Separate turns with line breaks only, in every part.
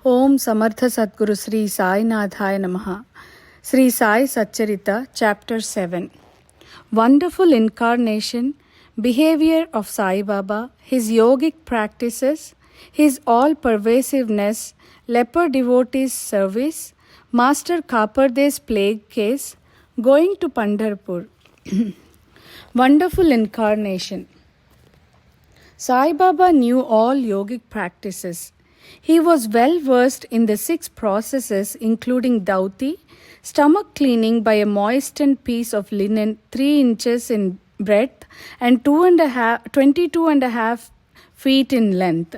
Om Samartha Sadguru Shri Sai Nathaya Namaha. Shri Sai Sachharitra, Chapter 7. Wonderful Incarnation, Behaviour of Sai Baba, His yogic practices, His all-pervasiveness, Leper devotees' service, Master Khaparde's plague case, going to Pandharpur. Wonderful Incarnation. Sai Baba knew all yogic practices. He was well versed in the 6 processes including devotee, stomach cleaning by a moistened piece of linen 3 inches in breadth and 22.5 feet in length,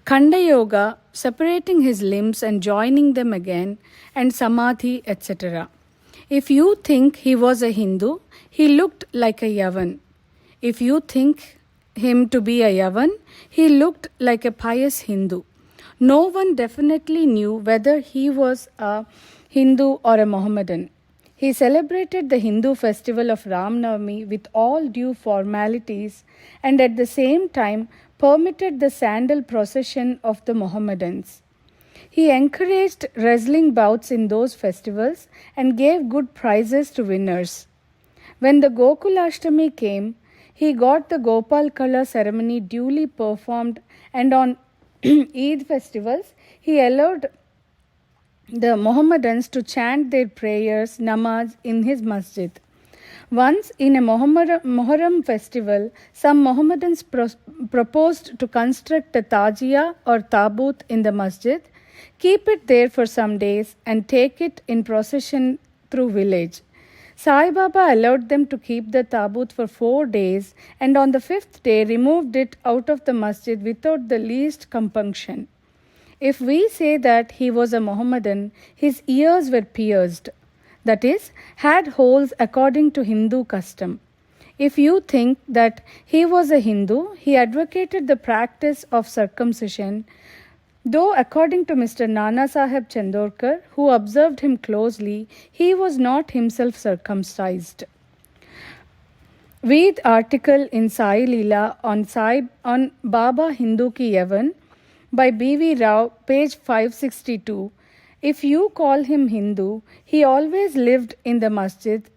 Khanda Yoga, separating his limbs and joining them again, and Samadhi, etc. If you think he was a Hindu, he looked like a Yavan. If you think him to be a Yavan, he looked like a pious Hindu. No one definitely knew whether he was a Hindu or a Mohammedan. He celebrated the Hindu festival of Ram Navami with all due formalities and at the same time permitted the sandal procession of the Mohammedans. He encouraged wrestling bouts in those festivals and gave good prizes to winners. When the Gokulashtami came, he got the Gopal Kala ceremony duly performed, and on Eid festivals, he allowed the Mohammedans to chant their prayers, namaz, in his masjid. Once in a Muharram festival, some Mohammedans proposed to construct a tajia or tabut in the masjid, keep it there for some days, and take it in procession through village. Sai Baba allowed them to keep the tabut for 4 days and on the 5th day removed it out of the masjid without the least compunction. If we say that he was a Mohammedan, his ears were pierced, that is, had holes according to Hindu custom. If you think that he was a Hindu, he advocated the practice of circumcision, though according to Mr. Nana Sahib Chandorkar, who observed him closely, he was not himself circumcised. Read article in Sai Leela on Baba Hindu Ki Yavan by B.V. Rao, page 562. If you call him Hindu, he always lived in the masjid.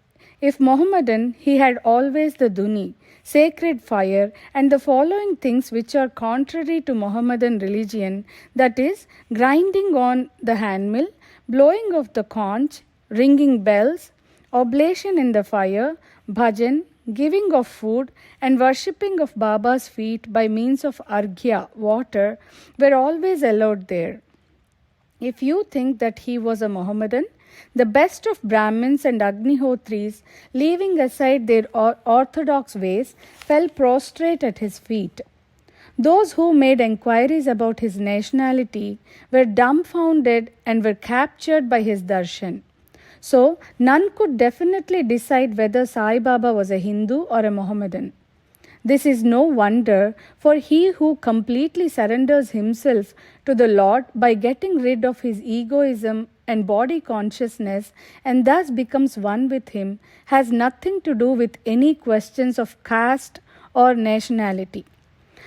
If Mohammedan, he had always the duni, sacred fire, and the following things which are contrary to Mohammedan religion, that is, grinding on the handmill, blowing of the conch, ringing bells, oblation in the fire, bhajan, giving of food, and worshipping of Baba's feet by means of arghya, water, were always allowed there. If you think that he was a Mohammedan, the best of Brahmins and Agnihotris, leaving aside their orthodox ways, fell prostrate at his feet. Those who made enquiries about his nationality were dumbfounded and were captured by his darshan. So, none could definitely decide whether Sai Baba was a Hindu or a Mohammedan. This is no wonder, for he who completely surrenders himself to the Lord by getting rid of his egoism and body consciousness and thus becomes one with him has nothing to do with any questions of caste or nationality.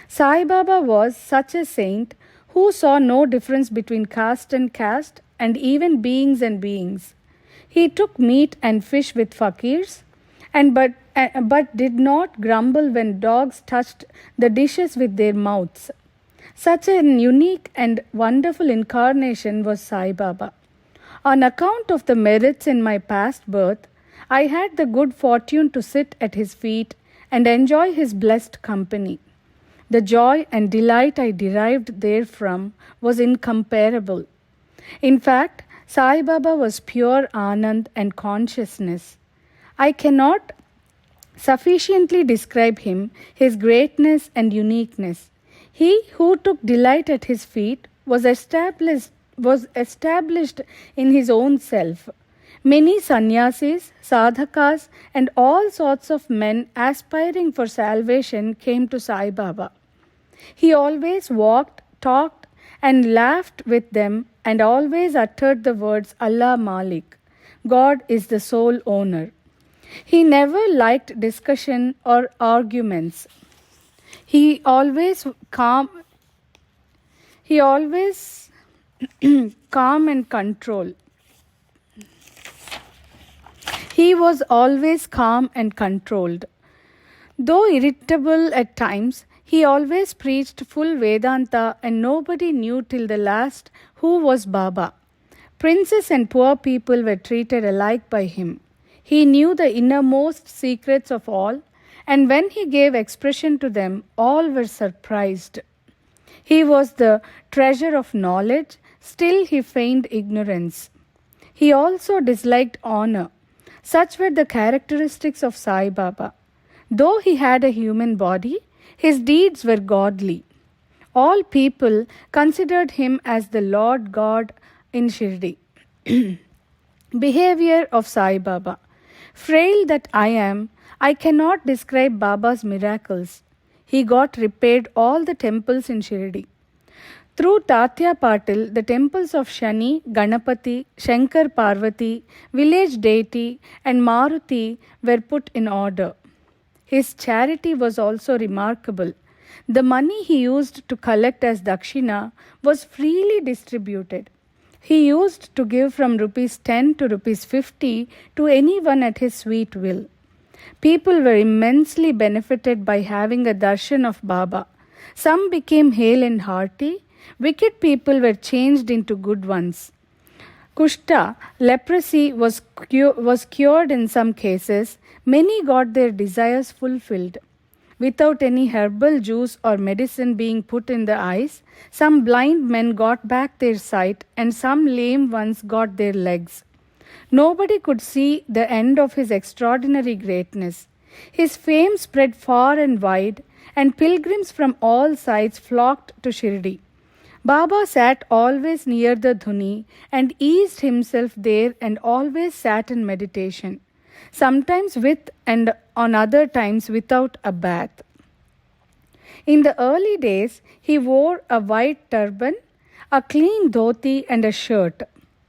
Sai Baba was such a saint who saw no difference between caste and even beings and beings. He took meat and fish with fakirs, but did not grumble when dogs touched the dishes with their mouths. Such an unique and wonderful incarnation was Sai Baba. On account of the merits in my past birth, I had the good fortune to sit at his feet and enjoy his blessed company. The joy and delight I derived therefrom was incomparable. In fact, Sai Baba was pure Anand and consciousness. I cannot sufficiently describe him, his greatness and uniqueness. He who took delight at his feet was established in his own self. Many sannyasis, sadhakas, and all sorts of men aspiring for salvation came to Sai Baba. He always walked, talked, and laughed with them, and always uttered the words Allah Malik, God is the sole owner. He never liked discussion or arguments. He always calm and control. He was always calm and controlled. Though irritable at times, he always preached full Vedanta and nobody knew till the last who was Baba. Princes and poor people were treated alike by him. He knew the innermost secrets of all, and when he gave expression to them, all were surprised. He was the treasure of knowledge, still he feigned ignorance. He also disliked honor. Such were the characteristics of Sai Baba. Though he had a human body, his deeds were godly. All people considered him as the Lord God in Shirdi. Behaviour of Sai Baba. Frail that I am, I cannot describe Baba's miracles. He got repaired all the temples in Shirdi. Through Tatya Patil, the temples of Shani, Ganapati, Shankar Parvati, village deity and Maruti were put in order. His charity was also remarkable. The money he used to collect as dakshina was freely distributed. He used to give from rupees 10 to rupees 50 to anyone at his sweet will. People were immensely benefited by having a darshan of Baba. Some became hale and hearty. Wicked people were changed into good ones. Kushta, leprosy, was cured in some cases. Many got their desires fulfilled. Without any herbal juice or medicine being put in the eyes, some blind men got back their sight and some lame ones got their legs. Nobody could see the end of his extraordinary greatness. His fame spread far and wide, and pilgrims from all sides flocked to Shirdi. Baba sat always near the dhuni and eased himself there and always sat in meditation, sometimes with and on other times without a bath. In the early days, he wore a white turban, a clean dhoti and a shirt.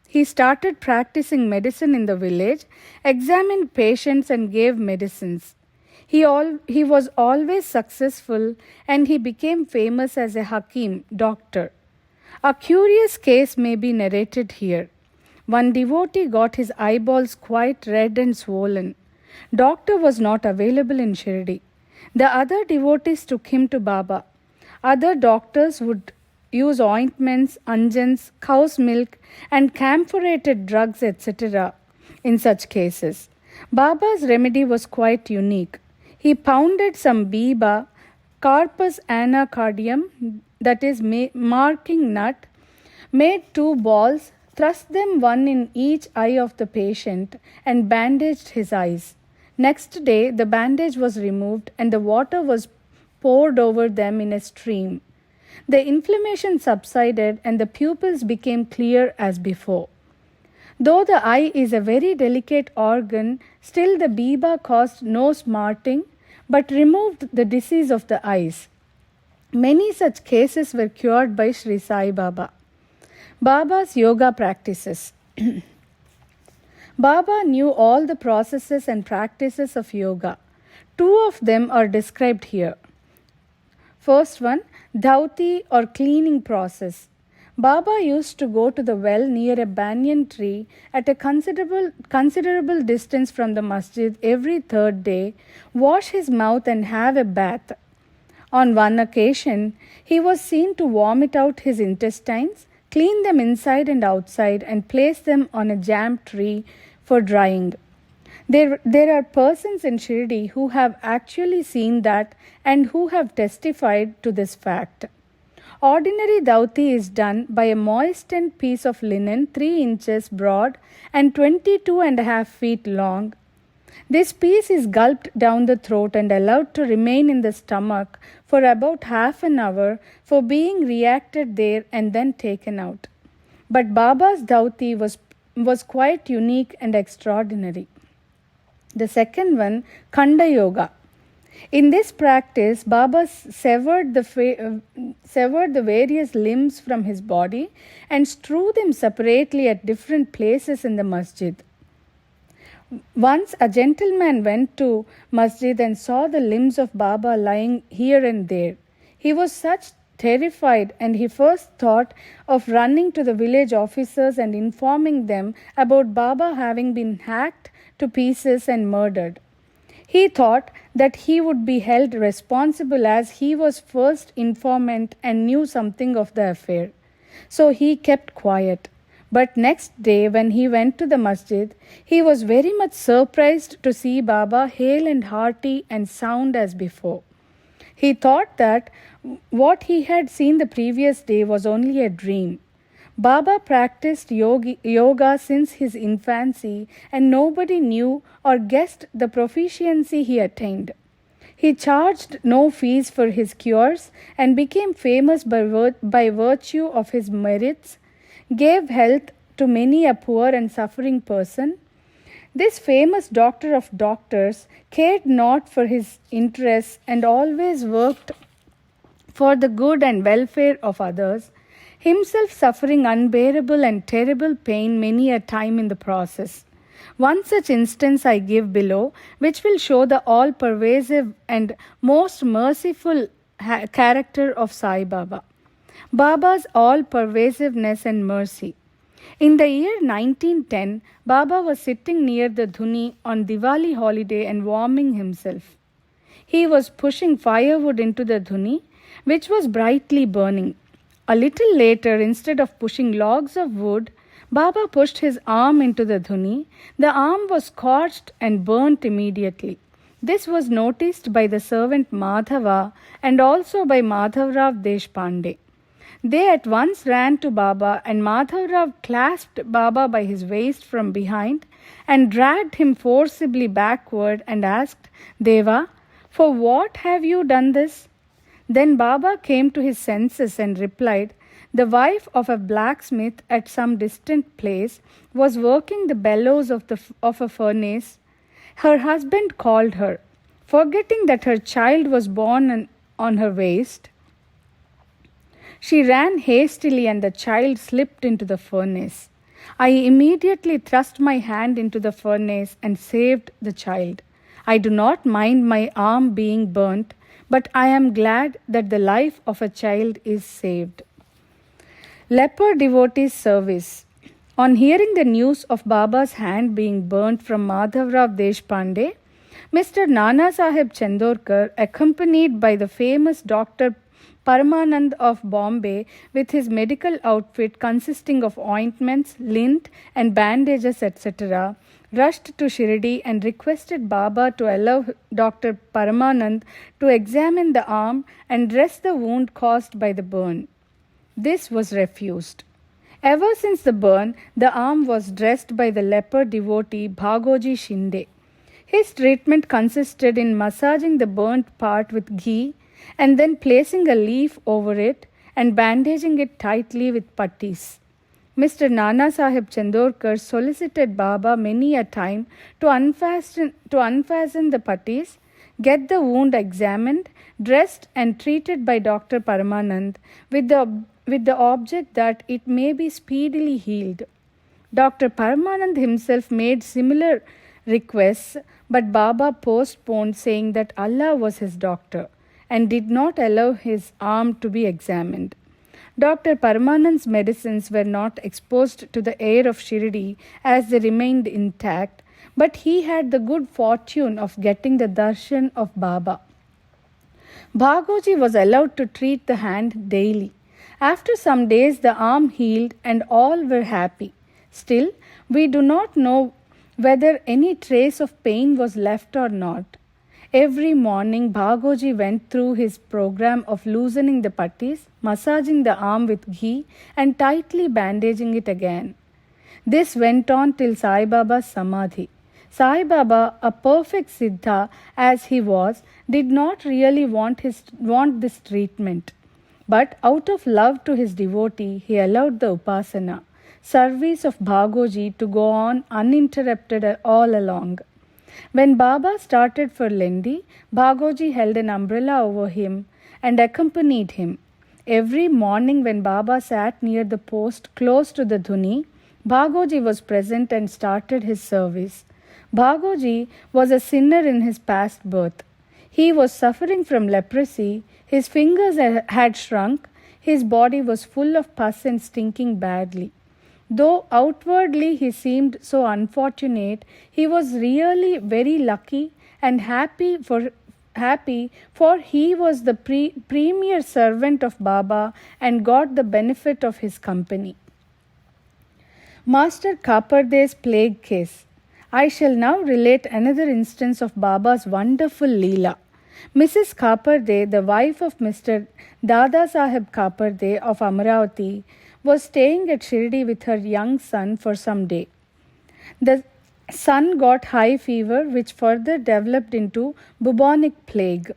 He started practicing medicine in the village, examined patients and gave medicines. He was always successful and he became famous as a Hakim, doctor. A curious case may be narrated here. One devotee got his eyeballs quite red and swollen. Doctor was not available in Shirdi. The other devotees took him to Baba. Other doctors would use ointments, unguents, cow's milk and camphorated drugs, etc. in such cases. Baba's remedy was quite unique. He pounded some biba, carpus anacardium, that is marking nut, made 2 balls, thrust them one in each eye of the patient and bandaged his eyes. Next day the bandage was removed and the water was poured over them in a stream. The inflammation subsided and the pupils became clear as before. Though the eye is a very delicate organ, still the biba caused no smarting but removed the disease of the eyes. Many such cases were cured by Shri Sai Baba. Baba's yoga practices. Baba knew all the processes and practices of yoga. 2 of them are described here. First one, dhauti or cleaning process. Baba used to go to the well near a banyan tree at a considerable distance from the masjid every 3rd day, wash his mouth and have a bath. On one occasion, he was seen to vomit out his intestines, clean them inside and outside, and place them on a jam tree for drying. There are persons in Shirdi who have actually seen that and who have testified to this fact. Ordinary dhauti is done by a moistened piece of linen 3 inches broad and 22.5 feet long. This piece is gulped down the throat and allowed to remain in the stomach for about half an hour for being reacted there and then taken out. But Baba's dhauti was quite unique and extraordinary. The second one, Khanda Yoga. In this practice, Baba severed the various limbs from his body and strew them separately at different places in the masjid. Once a gentleman went to masjid and saw the limbs of Baba lying here and there. He was terrified, and he first thought of running to the village officers and informing them about Baba having been hacked to pieces and murdered. He thought that he would be held responsible as he was first informant and knew something of the affair. So he kept quiet. But next day when he went to the masjid, he was very much surprised to see Baba hale and hearty and sound as before. He thought that what he had seen the previous day was only a dream. Baba practiced yoga since his infancy, and nobody knew or guessed the proficiency he attained. He charged no fees for his cures and became famous by virtue of his merits, gave health to many a poor and suffering person. This famous doctor of doctors cared not for his interests and always worked for the good and welfare of others, himself suffering unbearable and terrible pain many a time in the process. One such instance I give below, which will show the all-pervasive and most merciful character of Sai Baba. Baba's all-pervasiveness and mercy. In the year 1910, Baba was sitting near the dhuni on Diwali holiday and warming himself. He was pushing firewood into the dhuni, which was brightly burning. A little later, instead of pushing logs of wood, Baba pushed his arm into the dhuni. The arm was scorched and burnt immediately. This was noticed by the servant Madhava and also by Madhavrao Deshpande. They at once ran to Baba, and Madhavrao clasped Baba by his waist from behind and dragged him forcibly backward and asked, "Deva, for what have you done this?" Then Baba came to his senses and replied, "The wife of a blacksmith at some distant place was working the bellows of a furnace. Her husband called her. Forgetting that her child was born on her waist, she ran hastily and the child slipped into the furnace. I immediately thrust my hand into the furnace and saved the child. I do not mind my arm being burnt, but I am glad that the life of a child is saved." Leper devotee's service. On hearing the news of Baba's hand being burnt from Madhavrao Deshpande, Mr. Nana Sahib Chandorkar, accompanied by the famous Dr. Paramanand of Bombay with his medical outfit consisting of ointments, lint and bandages etc., rushed to Shirdi and requested Baba to allow Dr. Paramanand to examine the arm and dress the wound caused by the burn. This was refused. Ever since the burn, the arm was dressed by the leper devotee Bhagoji Shinde. His treatment consisted in massaging the burnt part with ghee and then placing a leaf over it and bandaging it tightly with pattis. Mr. Nana Sahib Chandorkar solicited Baba many a time to unfasten the pattis, get the wound examined, dressed and treated by Dr. Paramanand with the object that it may be speedily healed. Dr. Paramanand himself made similar requests, but Baba postponed, saying that Allah was his doctor and did not allow his arm to be examined. Dr. Paramanand's medicines were not exposed to the air of Shirdi as they remained intact, but he had the good fortune of getting the darshan of Baba. Bhagoji was allowed to treat the hand daily. After some days, the arm healed and all were happy. Still, we do not know whether any trace of pain was left or not. Every morning, Bhagoji went through his program of loosening the pattis, massaging the arm with ghee, and tightly bandaging it again. This went on till Sai Baba's Samadhi. Sai Baba, a perfect Siddha as he was, did not really want this treatment. But out of love to his devotee, he allowed the Upasana, service of Bhagoji to go on uninterrupted all along. When Baba started for Lendi, Bhagoji held an umbrella over him and accompanied him. Every morning when Baba sat near the post close to the dhuni, Bhagoji was present and started his service. Bhagoji was a sinner in his past birth. He was suffering from leprosy, his fingers had shrunk, his body was full of pus and stinking badly. Though outwardly he seemed so unfortunate, he was really very lucky and happy, for he was the premier servant of Baba and got the benefit of his company. Master Khaparde's plague case. I shall now relate another instance of Baba's wonderful Leela. Mrs. Khaparde, the wife of Mr. Dada Saheb Khaparde of Amaravati, was staying at Shirdi with her young son for some day. The son got high fever, which further developed into bubonic plague.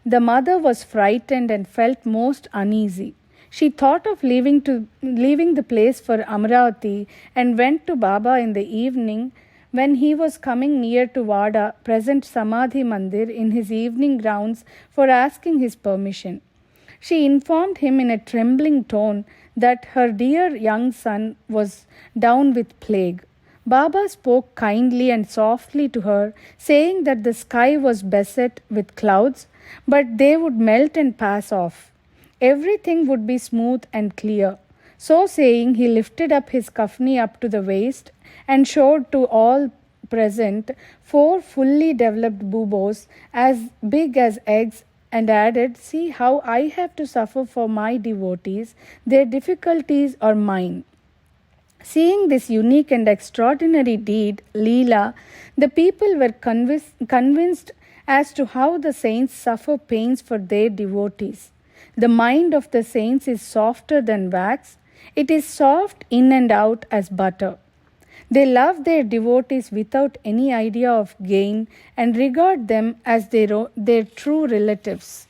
The mother was frightened and felt most uneasy. She thought of leaving the place for Amaravati and went to Baba in the evening when he was coming near to Vada, present Samadhi Mandir, in his evening rounds for asking his permission. She informed him in a trembling tone that her dear young son was down with plague. Baba spoke kindly and softly to her, saying that the sky was beset with clouds, but they would melt and pass off. Everything would be smooth and clear. So saying, he lifted up his kafni up to the waist and showed to all present 4 fully developed buboes as big as eggs, and added, "See how I have to suffer for my devotees. Their difficulties are mine." Seeing this unique and extraordinary deed, Leela, the people were convinced as to how the saints suffer pains for their devotees. The mind of the saints is softer than wax. It is soft in and out as butter. They love their devotees without any idea of gain and regard them as their true relatives.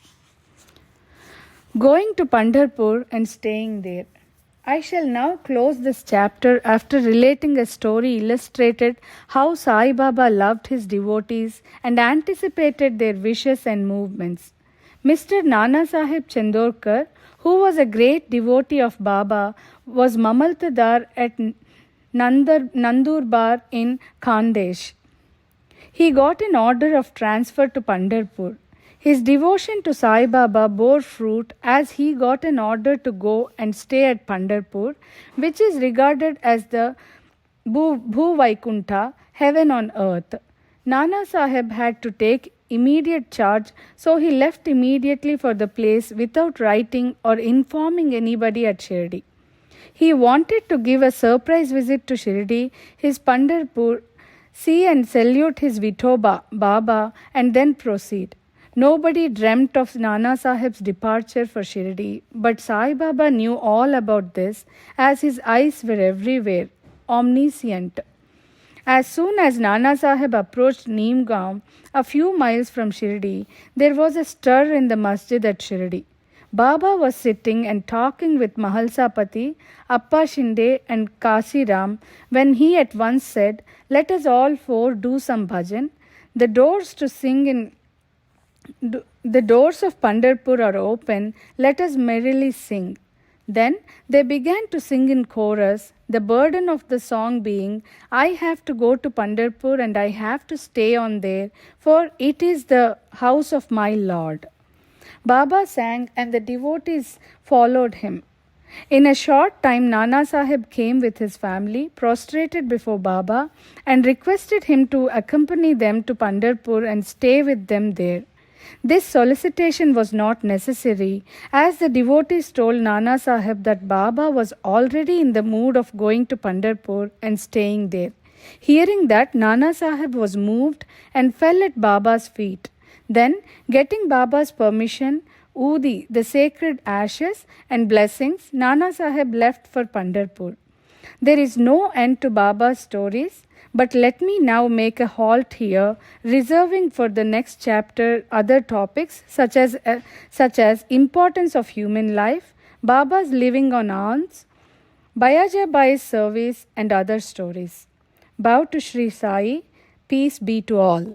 Going to Pandharpur and staying there. I shall now close this chapter after relating a story illustrated how Sai Baba loved his devotees and anticipated their wishes and movements. Mr. Nana Sahib Chandorkar, who was a great devotee of Baba, was Mamaltadar at Nandurbar in Khandesh. He got an order of transfer to Pandharpur. His devotion to Sai Baba bore fruit as he got an order to go and stay at Pandharpur, which is regarded as the Bhuvaikuntha, heaven on earth. Nana Sahib had to take immediate charge, so he left immediately for the place without writing or informing anybody at Shirdi. He wanted to give a surprise visit to Shirdi, his Pandharpur, see and salute his Vithoba, Baba, and then proceed. Nobody dreamt of Nana Sahib's departure for Shirdi, but Sai Baba knew all about this, as his eyes were everywhere, omniscient. As soon as Nana Sahib approached Neemgaon, a few miles from Shirdi, there was a stir in the masjid at Shirdi. Baba was sitting and talking with Mahalsapati, Appa Shinde and Kasiram when he at once said, "Let us all 4 do some bhajan. The doors of Pandharpur are open. Let us merrily sing." Then they began to sing in chorus, the burden of the song being, "I have to go to Pandharpur and I have to stay on there, for it is the house of my Lord." Baba sang and the devotees followed him. In a short time, Nana Sahib came with his family, prostrated before Baba, and requested him to accompany them to Pandharpur and stay with them there. This solicitation was not necessary, as the devotees told Nana Sahib that Baba was already in the mood of going to Pandharpur and staying there. Hearing that, Nana Sahib was moved and fell at Baba's feet. Then, getting Baba's permission, Udi, the sacred ashes, and blessings, Nana Sahib left for Pandharpur. There is no end to Baba's stories, but let me now make a halt here, reserving for the next chapter other topics such as importance of human life, Baba's living on alms, Bayajabai's service, and other stories. Bow to Shri Sai. Peace be to all.